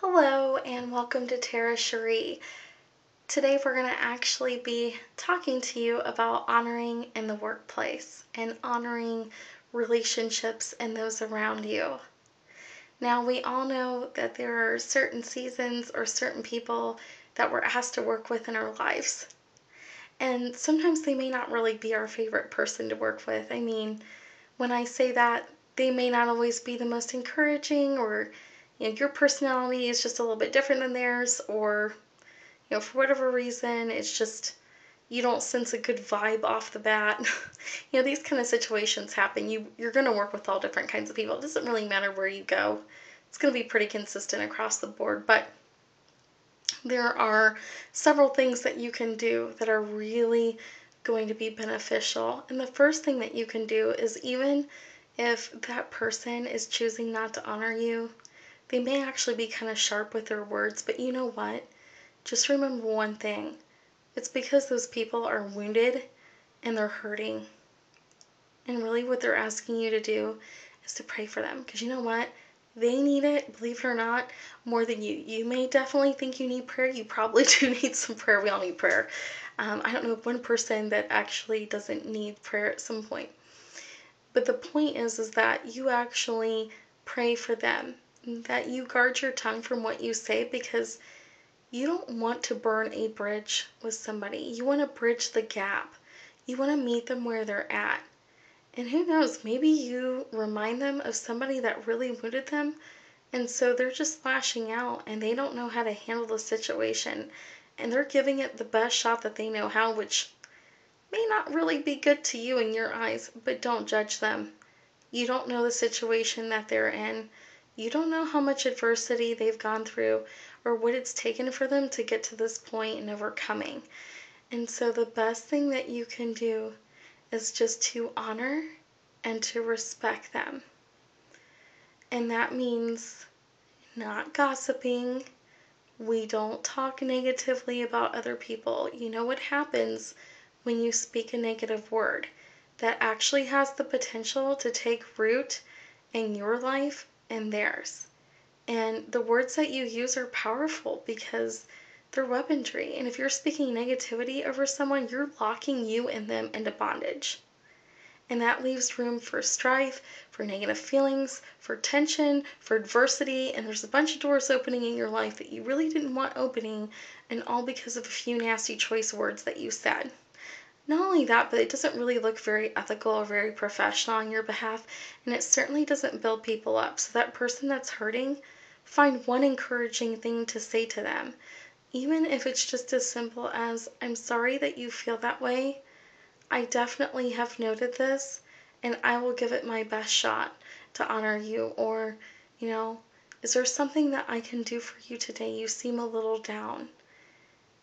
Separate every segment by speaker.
Speaker 1: Hello and welcome to Tara Cherie. Today we're going to actually be talking to you about honoring in the workplace and honoring relationships and those around you. Now we all know that there are certain seasons or certain people that we're asked to work with in our lives. And sometimes they may not really be our favorite person to work with. I mean, when I say that, they may not always be the most encouraging, or your personality is just a little bit different than theirs, or for whatever reason it's just you don't sense a good vibe off the bat. These kind of situations happen. You're going to work with all different kinds of people. It doesn't really matter where you go. It's going to be pretty consistent across the board, but there are several things that you can do that are really going to be beneficial. And the first thing that you can do is, even if that person is choosing not to honor you, they may actually be kind of sharp with their words, but you know what? Just remember one thing. It's because those people are wounded and they're hurting. And really what they're asking you to do is to pray for them. Because you know what? They need it, believe it or not, more than you. You may definitely think you need prayer. You probably do need some prayer. We all need prayer. I don't know one person that actually doesn't need prayer at some point. But the point is that you actually pray for them. That you guard your tongue from what you say, because you don't want to burn a bridge with somebody. You want to bridge the gap. You want to meet them where they're at. And who knows, maybe you remind them of somebody that really wounded them, and so they're just lashing out and they don't know how to handle the situation. And they're giving it the best shot that they know how, which may not really be good to you in your eyes, but don't judge them. You don't know the situation that they're in. You don't know how much adversity they've gone through or what it's taken for them to get to this point and overcoming. And so the best thing that you can do is just to honor and to respect them. And that means not gossiping. We don't talk negatively about other people. You know what happens when you speak a negative word? That actually has the potential to take root in your life and theirs. And the words that you use are powerful because they're weaponry. And if you're speaking negativity over someone, you're locking you and them into bondage. And that leaves room for strife, for negative feelings, for tension, for adversity, and there's a bunch of doors opening in your life that you really didn't want opening, and all because of a few nasty choice words that you said. Not only that, but it doesn't really look very ethical or very professional on your behalf, and it certainly doesn't build people up. So that person that's hurting, find one encouraging thing to say to them. Even if it's just as simple as, "I'm sorry that you feel that way. I definitely have noted this, and I will give it my best shot to honor you." Or, "Is there something that I can do for you today? You seem a little down."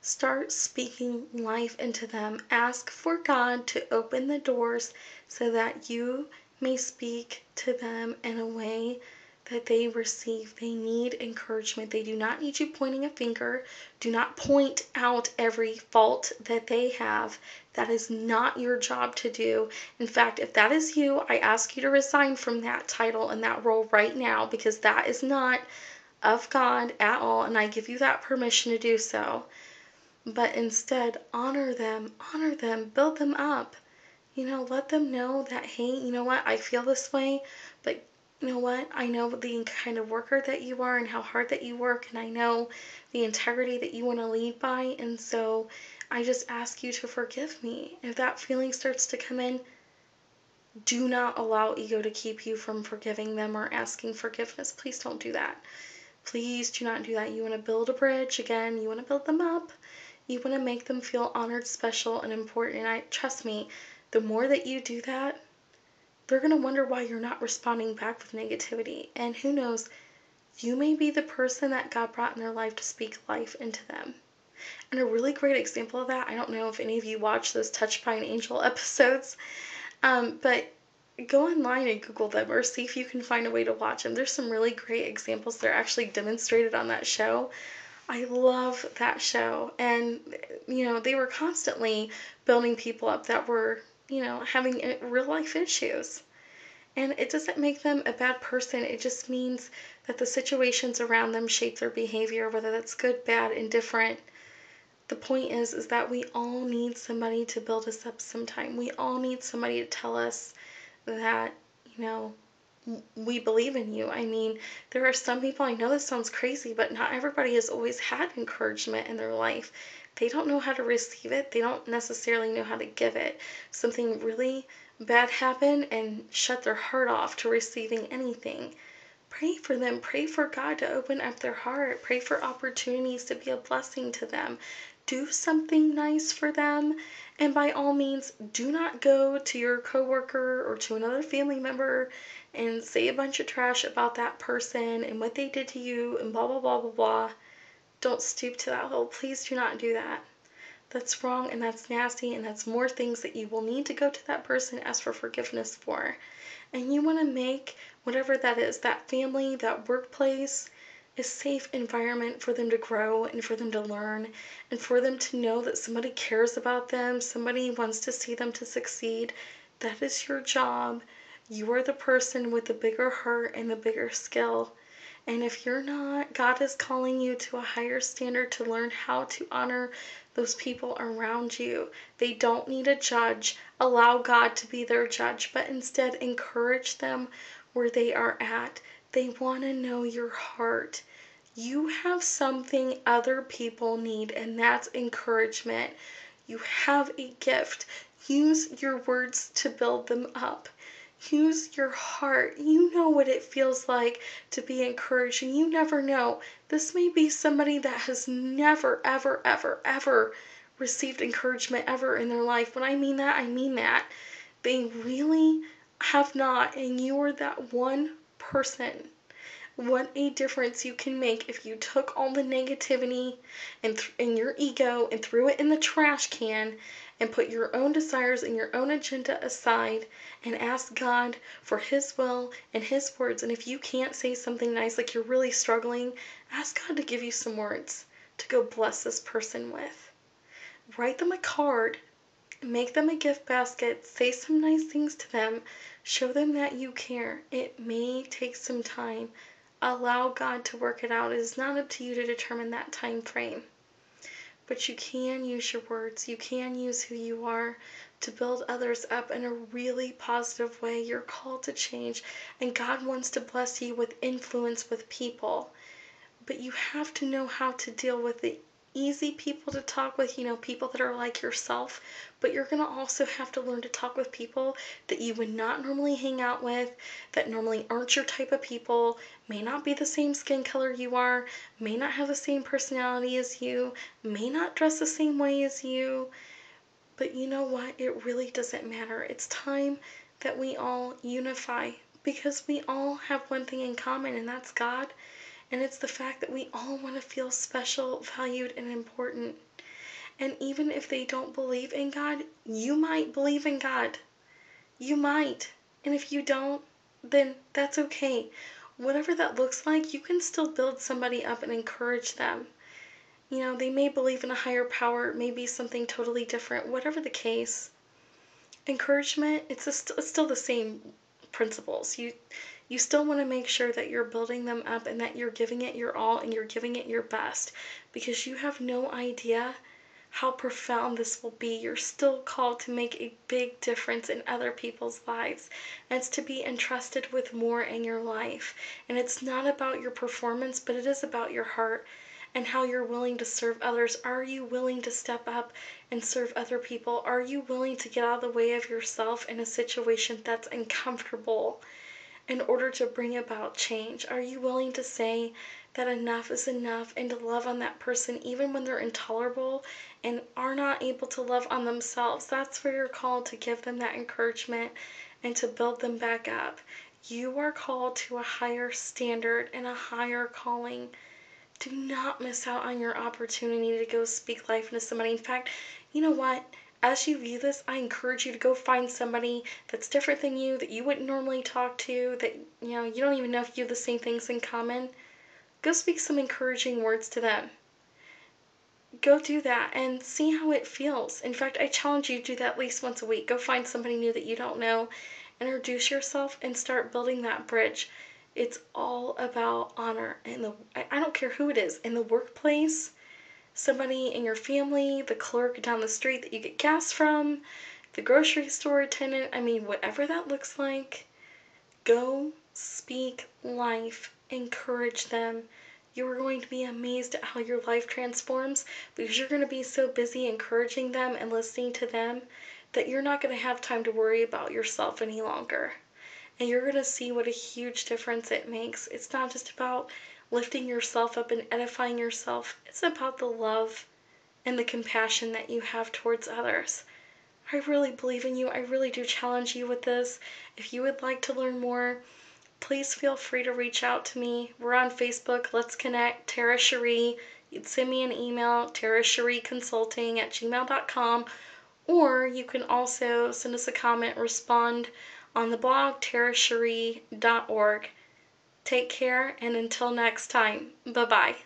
Speaker 1: Start speaking life into them. Ask for God to open the doors so that you may speak to them in a way that they receive. They need encouragement. They do not need you pointing a finger. Do not point out every fault that they have. That is not your job to do. In fact, if that is you, I ask you to resign from that title and that role right now, because that is not of God at all, and I give you that permission to do so. But instead, honor them, build them up. Let them know that, hey, you know what, I feel this way, but you know what, I know the kind of worker that you are and how hard that you work, and I know the integrity that you want to lead by, and so I just ask you to forgive me. If that feeling starts to come in, do not allow ego to keep you from forgiving them or asking forgiveness. Please don't do that. Please do not do that. You want to build a bridge. Again, you want to build them up. You want to make them feel honored, special, and important. And trust me, the more that you do that, they're going to wonder why you're not responding back with negativity. And who knows, you may be the person that God brought in their life to speak life into them. And a really great example of that, I don't know if any of you watch those Touched by an Angel episodes, but go online and Google them or see if you can find a way to watch them. There's some really great examples that are actually demonstrated on that show. I love that show. And, they were constantly building people up that were, having real life issues. And it doesn't make them a bad person. It just means that the situations around them shape their behavior, whether that's good, bad, indifferent. The point is that we all need somebody to build us up sometime. We all need somebody to tell us that, you know, we believe in you. I mean, there are some people, I know this sounds crazy, but not everybody has always had encouragement in their life. They don't know how to receive it. They don't necessarily know how to give it. Something really bad happened and shut their heart off to receiving anything. Pray for them. Pray for God to open up their heart. Pray for opportunities to be a blessing to them. Do something nice for them. And by all means, do not go to your coworker or to another family member and say a bunch of trash about that person and what they did to you and blah, blah, blah, blah, blah. Don't stoop to that level. Please do not do that. That's wrong and that's nasty, and that's more things that you will need to go to that person and ask for forgiveness for. And you want to make whatever that is, that family, that workplace, a safe environment for them to grow and for them to learn and for them to know that somebody cares about them, somebody wants to see them to succeed. That is your job. You are the person with the bigger heart and the bigger skill. And if you're not, God is calling you to a higher standard to learn how to honor those people around you. They don't need a judge. Allow God to be their judge, but instead encourage them where they are at. They want to know your heart. You have something other people need, and that's encouragement. You have a gift. Use your words to build them up. Use your heart. You know what it feels like to be encouraged, and you never know. This may be somebody that has never, ever, ever, ever received encouragement ever in their life. When I mean that, I mean that. They really have not, and you are that one person. What a difference you can make if you took all the negativity and your ego and threw it in the trash can and put your own desires and your own agenda aside and asked God for His will and His words. And if you can't say something nice, like you're really struggling, ask God to give you some words to go bless this person with. Write them a card, make them a gift basket, say some nice things to them, show them that you care. It may take some time. Allow God to work it out. It is not up to you to determine that time frame. But you can use your words. You can use who you are to build others up in a really positive way. You're called to change, and God wants to bless you with influence with people. But you have to know how to deal with the easy people to talk with, people that are like yourself. But you're going to also have to learn to talk with people that you would not normally hang out with, that normally aren't your type of people, may not be the same skin color you are, may not have the same personality as you, may not dress the same way as you. But you know what? It really doesn't matter. It's time that we all unify, because we all have one thing in common, and that's God. And it's the fact that we all want to feel special, valued, and important. And even if they don't believe in God, you might believe in God. You might. And if you don't, then that's okay. Whatever that looks like, you can still build somebody up and encourage them. They may believe in a higher power, it may be something totally different. Whatever the case, encouragement, it's still the same principles. You still want to make sure that you're building them up and that you're giving it your all and you're giving it your best, because you have no idea how profound this will be. You're still called to make a big difference in other people's lives, and it's to be entrusted with more in your life. And it's not about your performance, but it is about your heart and how you're willing to serve others. Are you willing to step up and serve other people? Are you willing to get out of the way of yourself in a situation that's uncomfortable in order to bring about change? Are you willing to say that enough is enough and to love on that person even when they're intolerable and are not able to love on themselves? That's where you're called to give them that encouragement and to build them back up. You are called to a higher standard and a higher calling. Do not miss out on your opportunity to go speak life into somebody. In fact, you know what? As you view this, I encourage you to go find somebody that's different than you, that you wouldn't normally talk to, that you don't even know if you have the same things in common. Go speak some encouraging words to them. Go do that and see how it feels. In fact, I challenge you to do that at least once a week. Go find somebody new that you don't know introduce yourself and start building that bridge. It's all about honor. And I don't care who it is, in the workplace, somebody in your family, the clerk down the street that you get gas from, the grocery store attendant, I mean, whatever that looks like, go speak life, encourage them. You are going to be amazed at how your life transforms because you're going to be so busy encouraging them and listening to them that you're not going to have time to worry about yourself any longer. And you're going to see what a huge difference it makes. It's not just about lifting yourself up and edifying yourself, it's about the love and the compassion that you have towards others. I really believe in you. I really do challenge you with this. If you would like to learn more, please feel free to reach out to me. We're on Facebook. Let's connect. Tara Cherie. You'd send me an email, tarachérieconsulting@gmail.com, or you can also send us a comment, respond on the blog, taracherie.org. Take care, and until next time, bye-bye.